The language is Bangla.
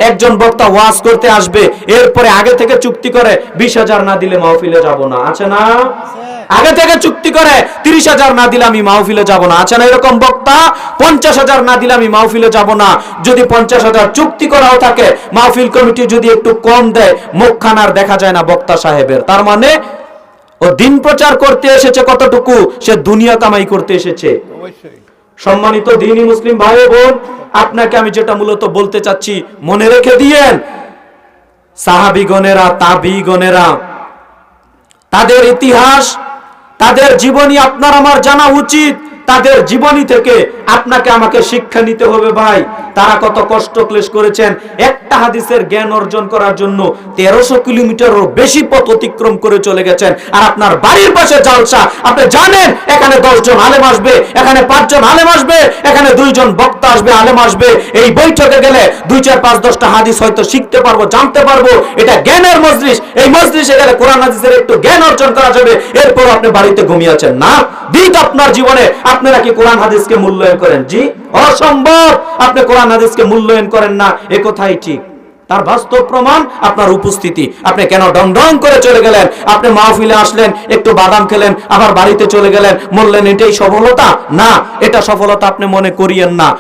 একজন বক্তা ওয়াজ করতে আসবে, এরপরে আগে থেকে চুক্তি করে 20,000 না দিলে মাহফিলে যাব না, আছে না? আগে থেকে চুক্তি করে 30,000 না দিলে আমি মাহফিলে যাব না, আছে না এরকম বক্তা? 50,000 না দিলে আমি মাহফিলে যাব না। যদি 50,000 চুক্তি করাও থাকে, মাহফিল কমিটি যদি একটু কম দেয়, মুখখানার দেখা যায় না বক্তা সাহেবের। তার মানে ও দিন প্রচার করতে এসেছে কতটুকু, সে দুনিয়া কামাই করতে এসেছে। সম্মানিত দ্বীনি মুসলিম ভাই বোন, আপনাকে আমি যেটা মূলত বলতে চাচ্ছি, মনে রেখে দিয়েন, সাহাবীগণেরা, তাবিগণেরা, তাদের ইতিহাস, তাদের জীবনী আপনার আমার জানা উচিত। তাদের জীবনী থেকে আপনাকে আমাকে শিক্ষা নিতে হবে ভাই। তারা কত কষ্ট ক্লেশ করেছেন একটা হাদিসের জ্ঞান অর্জন করার জন্য। 1300 কিলোমিটারও বেশি পথ অতিক্রম করে চলে গেছেন। আর আপনার বাড়ির পাশে জালসা, আপনি জানেন এখানে 10 জন আলেম আসবে, এখানে 5 জন আলেম আসবে, এখানে 2 জন বক্তা আসবে, আলেম আসবে। এই বৈঠকে গেলে 2, 4, 5, 10টা হাদিস হয়তো শিখতে পারবো, জানতে পারবো। এটা জ্ঞানের মজলিস। এই মজলিসে গেলে কোরআন হাদিসের একটু জ্ঞান অর্জন করা যাবে। এরপর আপনি বাড়িতে ঘুমিয়ে আছেন না। দিন আপনার জীবনে আপনারা কি কোরআন হাদিসকে মূল্যায়ন করেন? জি, অসম্ভব। আপনি কোরআন হাদিসকে মূল্যায়ন করেন না, এ কথাই ঠিক। তার বাস্তব প্রমাণ আপনার উপস্থিতি। আপনি কেন ডং ডং করে চলে গেলেন? আপনি মাহফিলে আসলেন, একটু বাদাম খেলেন, আবার বাড়িতে চলে গেলেন, বললেন এটাই সফলতা? না, এটা সফলতা আপনি মনে করিয়েন না।